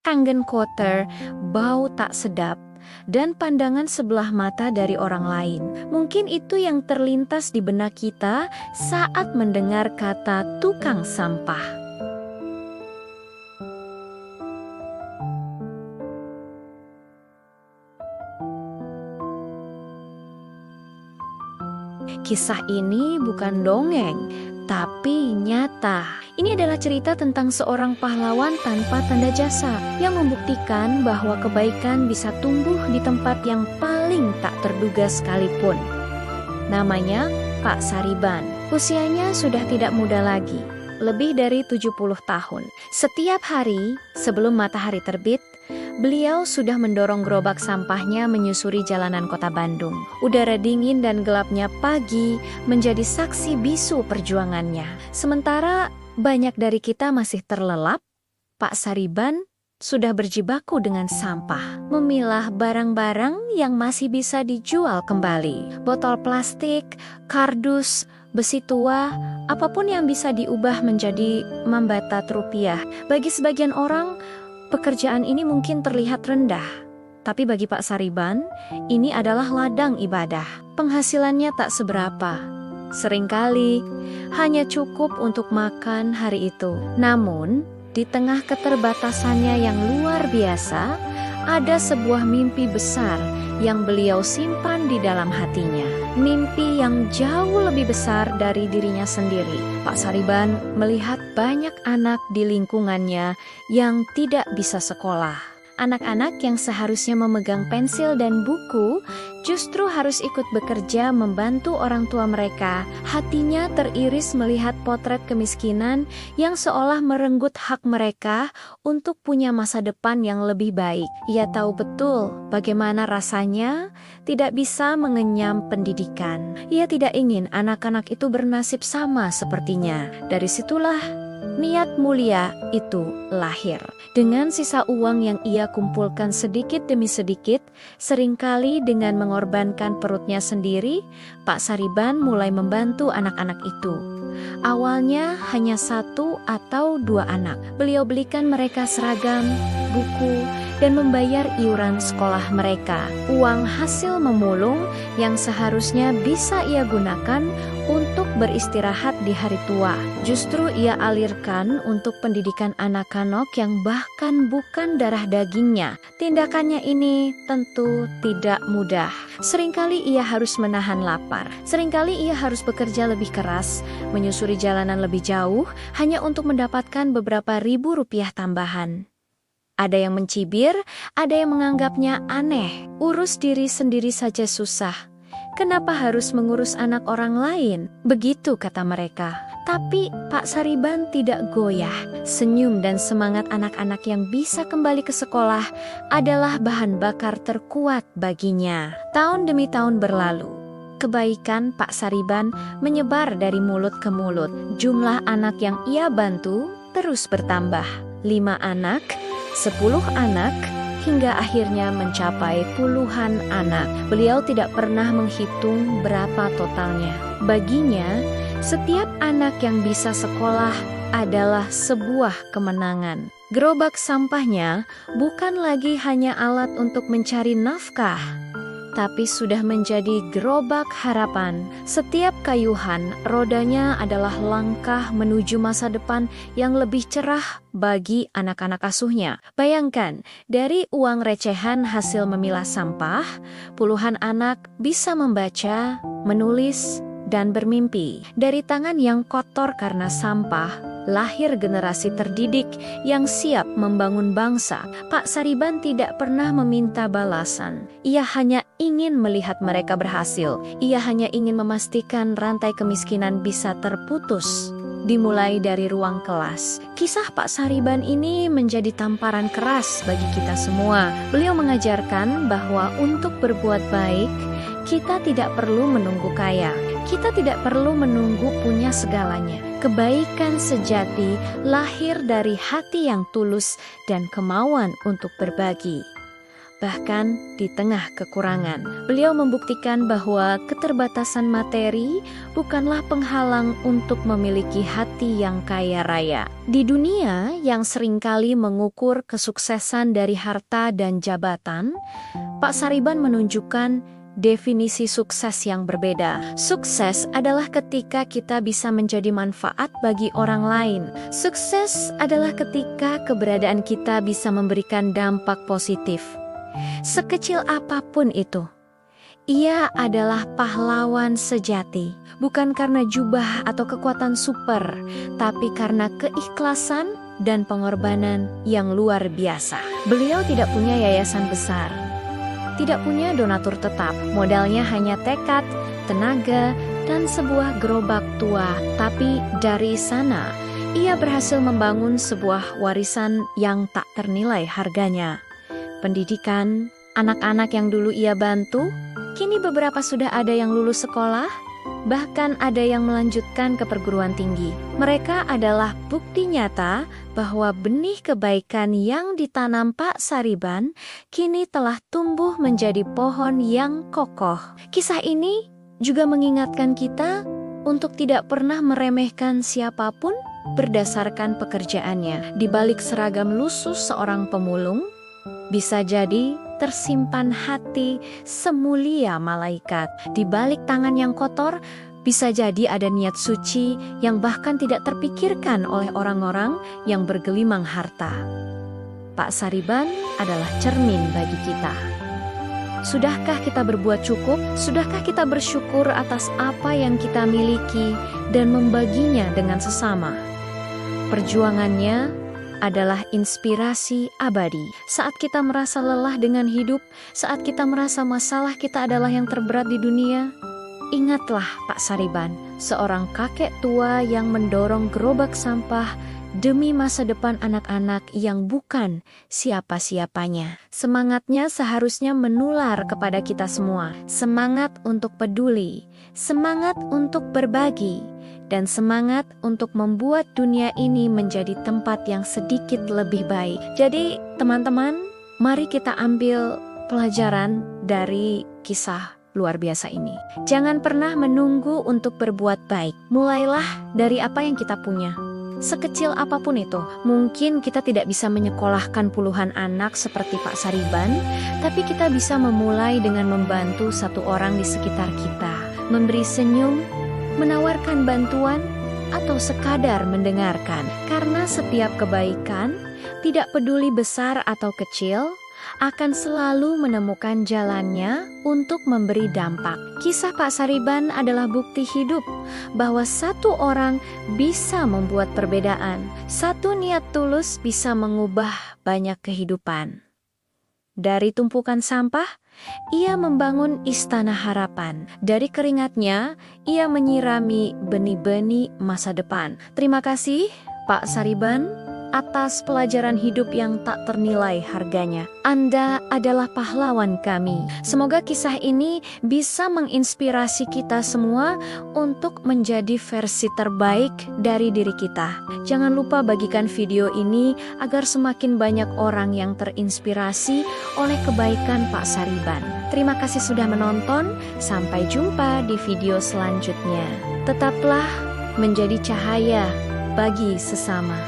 kangen kotor, bau tak sedap, dan pandangan sebelah mata dari orang lain. Mungkin itu yang terlintas di benak kita saat mendengar kata tukang sampah. Kisah ini bukan dongeng, tapi nyata. Ini adalah cerita tentang seorang pahlawan tanpa tanda jasa yang membuktikan bahwa kebaikan bisa tumbuh di tempat yang paling tak terduga sekalipun. Namanya Pak Sariban. Usianya sudah tidak muda lagi, lebih dari 70 tahun. Setiap hari sebelum matahari terbit, beliau sudah mendorong gerobak sampahnya menyusuri jalanan kota Bandung. Udara dingin dan gelapnya pagi menjadi saksi bisu perjuangannya. Sementara banyak dari kita masih terlelap, Pak Sariban sudah berjibaku dengan sampah, memilah barang-barang yang masih bisa dijual kembali. Botol plastik, kardus, besi tua, apapun yang bisa diubah menjadi membatat rupiah. Bagi sebagian orang, pekerjaan ini mungkin terlihat rendah, tapi bagi Pak Sariban, ini adalah ladang ibadah. Penghasilannya tak seberapa, seringkali hanya cukup untuk makan hari itu. Namun, di tengah keterbatasannya yang luar biasa, ada sebuah mimpi besar yang beliau simpan di dalam hatinya. Mimpi yang jauh lebih besar dari dirinya sendiri. Pak Sariban melihat banyak anak di lingkungannya yang tidak bisa sekolah. Anak-anak yang seharusnya memegang pensil dan buku justru harus ikut bekerja membantu orang tua mereka. Hatinya teriris melihat potret kemiskinan yang seolah merenggut hak mereka untuk punya masa depan yang lebih baik. Ia tahu betul bagaimana rasanya tidak bisa mengenyam pendidikan. Ia tidak ingin anak-anak itu bernasib sama sepertinya. Dari situlah niat mulia itu lahir. Dengan sisa uang yang ia kumpulkan sedikit demi sedikit, seringkali dengan mengorbankan perutnya sendiri, Pak Sariban mulai membantu anak-anak itu. Awalnya hanya 1 atau 2 anak. Beliau belikan mereka seragam, buku, dan membayar iuran sekolah mereka. Uang hasil memulung yang seharusnya bisa ia gunakan untuk beristirahat di hari tua, justru ia alirkan untuk pendidikan anak-anak yang bahkan bukan darah dagingnya. Tindakannya ini tentu tidak mudah. Seringkali ia harus menahan lapar. Seringkali ia harus bekerja lebih keras, menyusuri jalanan lebih jauh, hanya untuk mendapatkan beberapa ribu rupiah tambahan. Ada yang mencibir, ada yang menganggapnya aneh. Urus diri sendiri saja susah. Kenapa harus mengurus anak orang lain? Begitu kata mereka. Tapi Pak Sariban tidak goyah. Senyum dan semangat anak-anak yang bisa kembali ke sekolah adalah bahan bakar terkuat baginya. Tahun demi tahun berlalu. Kebaikan Pak Sariban menyebar dari mulut ke mulut. Jumlah anak yang ia bantu terus bertambah. 5 anak, 10 anak, hingga akhirnya mencapai puluhan anak. Beliau tidak pernah menghitung berapa totalnya. Baginya, setiap anak yang bisa sekolah adalah sebuah kemenangan. Gerobak sampahnya bukan lagi hanya alat untuk mencari nafkah, tapi sudah menjadi gerobak harapan. Setiap kayuhan, rodanya adalah langkah menuju masa depan yang lebih cerah bagi anak-anak asuhnya. Bayangkan, dari uang recehan hasil memilah sampah, puluhan anak bisa membaca, menulis, dan bermimpi. Dari tangan yang kotor karena sampah, lahir generasi terdidik yang siap membangun bangsa. Pak Sariban tidak pernah meminta balasan. Ia hanya ingin melihat mereka berhasil. Ia hanya ingin memastikan rantai kemiskinan bisa terputus. Dimulai dari ruang kelas. Kisah Pak Sariban ini menjadi tamparan keras bagi kita semua. Beliau mengajarkan bahwa untuk berbuat baik, kita tidak perlu menunggu kaya. Kita tidak perlu menunggu punya segalanya. Kebaikan sejati lahir dari hati yang tulus dan kemauan untuk berbagi. bahkan di tengah kekurangan. Beliau membuktikan bahwa keterbatasan materi bukanlah penghalang untuk memiliki hati yang kaya raya. Di dunia yang seringkali mengukur kesuksesan dari harta dan jabatan, Pak Sariban menunjukkan definisi sukses yang berbeda. Sukses adalah ketika kita bisa menjadi manfaat bagi orang lain. Sukses adalah ketika keberadaan kita bisa memberikan dampak positif, sekecil apapun itu. Ia adalah pahlawan sejati, bukan karena jubah atau kekuatan super, tapi karena keikhlasan dan pengorbanan yang luar biasa. Beliau tidak punya yayasan besar, tidak punya donatur tetap, modalnya hanya tekad, tenaga, dan sebuah gerobak tua. Tapi dari sana, ia berhasil membangun sebuah warisan yang tak ternilai harganya. Pendidikan, anak-anak yang dulu ia bantu, kini beberapa sudah ada yang lulus sekolah, bahkan ada yang melanjutkan ke perguruan tinggi. Mereka adalah bukti nyata bahwa benih kebaikan yang ditanam Pak Sariban kini telah tumbuh menjadi pohon yang kokoh. Kisah ini juga mengingatkan kita untuk tidak pernah meremehkan siapapun berdasarkan pekerjaannya. Di balik seragam lusuh seorang pemulung, bisa jadi tersimpan hati semulia malaikat. Di balik tangan yang kotor, bisa jadi ada niat suci yang bahkan tidak terpikirkan oleh orang-orang yang bergelimang harta. Pak Sariban adalah cermin bagi kita. Sudahkah kita berbuat cukup? Sudahkah kita bersyukur atas apa yang kita miliki dan membaginya dengan sesama? Perjuangannya adalah inspirasi abadi. Saat kita merasa lelah dengan hidup, saat kita merasa masalah kita adalah yang terberat di dunia, ingatlah Pak Sariban, seorang kakek tua yang mendorong gerobak sampah demi masa depan anak-anak yang bukan siapa-siapanya. Semangatnya seharusnya menular kepada kita semua. Semangat untuk peduli, semangat untuk berbagi, dan semangat untuk membuat dunia ini menjadi tempat yang sedikit lebih baik. Jadi teman-teman, mari kita ambil pelajaran dari kisah luar biasa ini. Jangan pernah menunggu untuk berbuat baik. Mulailah dari apa yang kita punya. Sekecil apapun itu. Mungkin kita tidak bisa menyekolahkan puluhan anak seperti Pak Sariban, tapi kita bisa memulai dengan membantu satu orang di sekitar kita. Memberi senyum, menawarkan bantuan, atau sekadar mendengarkan. Karena setiap kebaikan, tidak peduli besar atau kecil, akan selalu menemukan jalannya untuk memberi dampak. Kisah Pak Sariban adalah bukti hidup bahwa satu orang bisa membuat perbedaan. Satu niat tulus bisa mengubah banyak kehidupan. Dari tumpukan sampah, ia membangun istana harapan. Dari keringatnya, ia menyirami benih-benih masa depan. Terima kasih, Pak Sariban, atas pelajaran hidup yang tak ternilai harganya. Anda adalah pahlawan kami. Semoga kisah ini bisa menginspirasi kita semua untuk menjadi versi terbaik dari diri kita. Jangan lupa bagikan video ini agar semakin banyak orang yang terinspirasi oleh kebaikan Pak Sariban. Terima kasih sudah menonton. Sampai jumpa di video selanjutnya. Tetaplah menjadi cahaya bagi sesama.